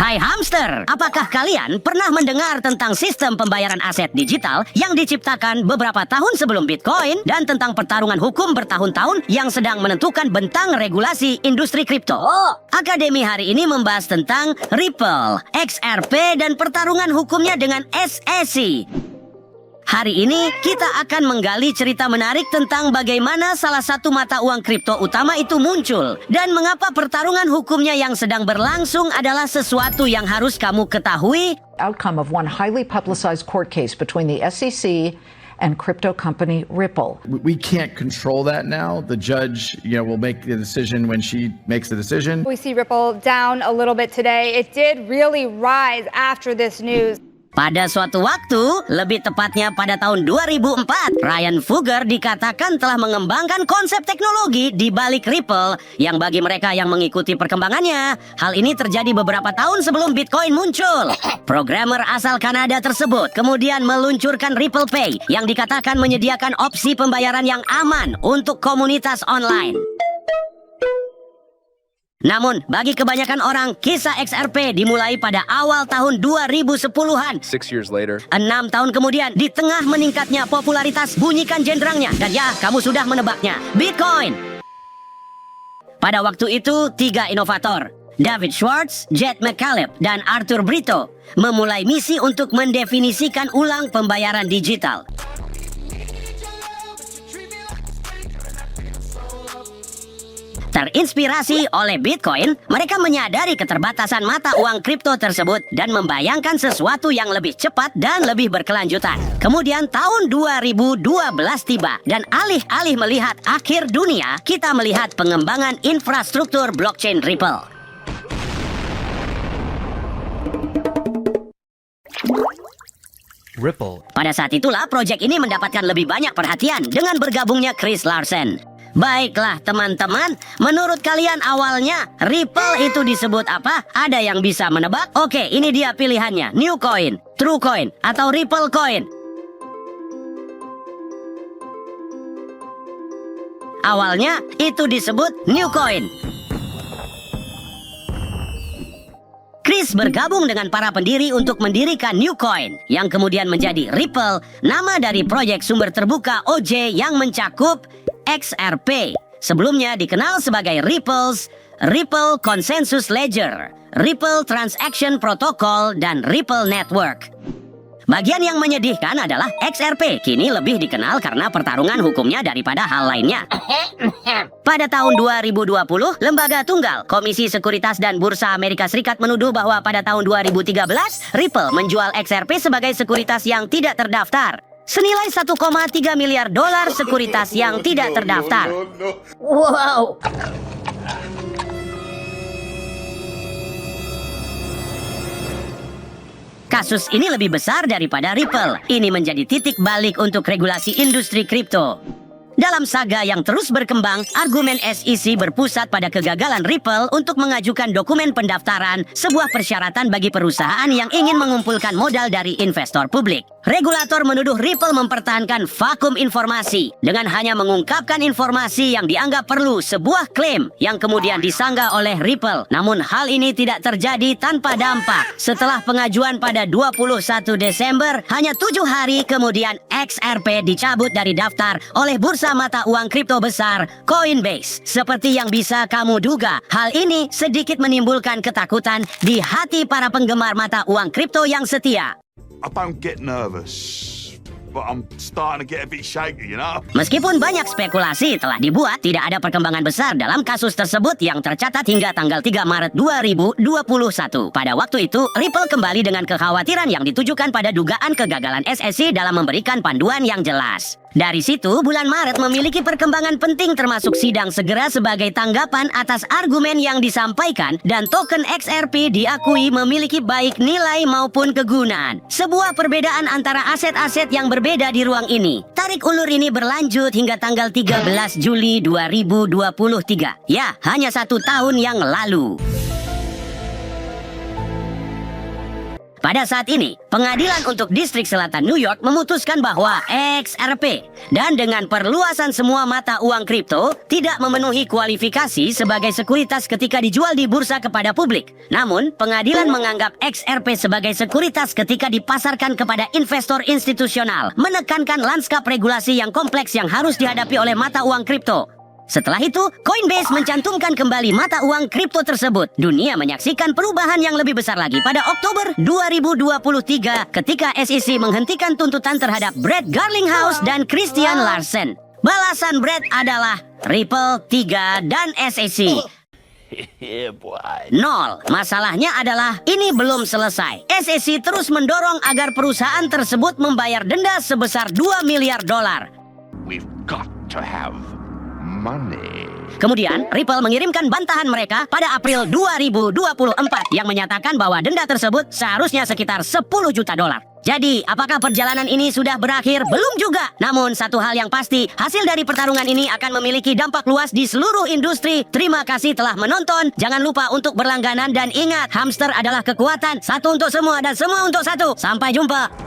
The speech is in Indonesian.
Hai hamster, apakah kalian pernah mendengar tentang sistem pembayaran aset digital yang diciptakan beberapa tahun sebelum Bitcoin dan tentang pertarungan hukum bertahun-tahun yang sedang menentukan bentang regulasi industri kripto? Akademi hari ini membahas tentang Ripple, XRP, dan pertarungan hukumnya dengan SEC. Hari ini kita akan menggali cerita menarik tentang bagaimana salah satu mata uang kripto utama itu muncul dan mengapa pertarungan hukumnya yang sedang berlangsung adalah sesuatu yang harus kamu ketahui. Outcome of one highly publicized court case between the SEC and crypto company Ripple. We can't control that now. The judge, will make the decision when she makes the decision. We see Ripple down a little bit today. It did really rise after this news. Pada suatu waktu, lebih tepatnya pada tahun 2004, Ryan Fugger dikatakan telah mengembangkan konsep teknologi di balik Ripple yang bagi mereka yang mengikuti perkembangannya, hal ini terjadi beberapa tahun sebelum Bitcoin muncul. Programmer asal Kanada tersebut kemudian meluncurkan Ripple Pay yang dikatakan menyediakan opsi pembayaran yang aman untuk komunitas online. Namun, bagi kebanyakan orang, kisah XRP dimulai pada awal tahun 2010-an. 6 years later. 6 tahun kemudian, di tengah meningkatnya popularitas, bunyikan jenderangnya. Dan ya, kamu sudah menebaknya, Bitcoin. Pada waktu itu, 3 inovator, David Schwartz, Jed McCaleb, dan Arthur Brito, memulai misi untuk mendefinisikan ulang pembayaran digital. Terinspirasi oleh Bitcoin, mereka menyadari keterbatasan mata uang kripto tersebut dan membayangkan sesuatu yang lebih cepat dan lebih berkelanjutan. Kemudian tahun 2012 tiba dan alih-alih melihat akhir dunia, kita melihat pengembangan infrastruktur blockchain Ripple. Pada saat itulah proyek ini mendapatkan lebih banyak perhatian dengan bergabungnya Chris Larsen. Baiklah teman-teman, menurut kalian awalnya Ripple itu disebut apa? Ada yang bisa menebak? Oke, ini dia pilihannya, New Coin, True Coin, atau Ripple Coin. Awalnya itu disebut New Coin. Chris bergabung dengan para pendiri untuk mendirikan New Coin, yang kemudian menjadi Ripple, nama dari proyek sumber terbuka OJ yang mencakup XRP, sebelumnya dikenal sebagai Ripple Consensus Ledger, Ripple Transaction Protocol, dan Ripple Network. Bagian yang menyedihkan adalah XRP kini lebih dikenal karena pertarungan hukumnya daripada hal lainnya. Pada tahun 2020, Lembaga Tunggal, Komisi Sekuritas dan Bursa Amerika Serikat menuduh bahwa pada tahun 2013, Ripple menjual XRP sebagai sekuritas yang tidak terdaftar. Senilai 1,3 miliar dolar sekuritas yang tidak terdaftar. Wow. Kasus ini lebih besar daripada Ripple. Ini menjadi titik balik untuk regulasi industri kripto. Dalam saga yang terus berkembang, argumen SEC berpusat pada kegagalan Ripple untuk mengajukan dokumen pendaftaran, sebuah persyaratan bagi perusahaan yang ingin mengumpulkan modal dari investor publik. Regulator menuduh Ripple mempertahankan vakum informasi dengan hanya mengungkapkan informasi yang dianggap perlu, sebuah klaim yang kemudian disanggah oleh Ripple. Namun hal ini tidak terjadi tanpa dampak. Setelah pengajuan pada 21 Desember, hanya 7 hari kemudian XRP dicabut dari daftar oleh bursa mata uang kripto besar Coinbase. Seperti yang bisa kamu duga, hal ini sedikit menimbulkan ketakutan di hati para penggemar mata uang kripto yang setia. I don't get nervous, but I'm starting to get a bit shaky, Meskipun banyak spekulasi telah dibuat, tidak ada perkembangan besar dalam kasus tersebut yang tercatat hingga tanggal 3 Maret 2021. Pada waktu itu, Ripple kembali dengan kekhawatiran yang ditujukan pada dugaan kegagalan SEC dalam memberikan panduan yang jelas. Dari situ, bulan Maret memiliki perkembangan penting termasuk sidang segera sebagai tanggapan atas argumen yang disampaikan dan token XRP diakui memiliki baik nilai maupun kegunaan. Sebuah perbedaan antara aset-aset yang berbeda di ruang ini. Tarik ulur ini berlanjut hingga tanggal 13 Juli 2023. Ya, hanya 1 tahun yang lalu. Pada saat ini, pengadilan untuk Distrik Selatan New York memutuskan bahwa XRP dan dengan perluasan semua mata uang kripto tidak memenuhi kualifikasi sebagai sekuritas ketika dijual di bursa kepada publik. Namun, pengadilan menganggap XRP sebagai sekuritas ketika dipasarkan kepada investor institusional, menekankan lanskap regulasi yang kompleks yang harus dihadapi oleh mata uang kripto. Setelah itu, Coinbase mencantumkan kembali mata uang kripto tersebut. Dunia menyaksikan perubahan yang lebih besar lagi pada Oktober 2023 ketika SEC menghentikan tuntutan terhadap Brett Garlinghouse dan Christian Larsen. Balasan Brett adalah Ripple 3 dan SEC. Nol. Masalahnya adalah ini belum selesai. SEC terus mendorong agar perusahaan tersebut membayar denda sebesar $2 miliar. We've got to have money. Kemudian, Ripple mengirimkan bantahan mereka pada April 2024 yang menyatakan bahwa denda tersebut seharusnya sekitar $10 juta. Jadi, apakah perjalanan ini sudah berakhir? Belum juga. Namun, satu hal yang pasti, hasil dari pertarungan ini akan memiliki dampak luas di seluruh industri. Terima kasih telah menonton. Jangan lupa untuk berlangganan dan ingat, hamster adalah kekuatan. Satu untuk semua dan semua untuk satu. Sampai jumpa.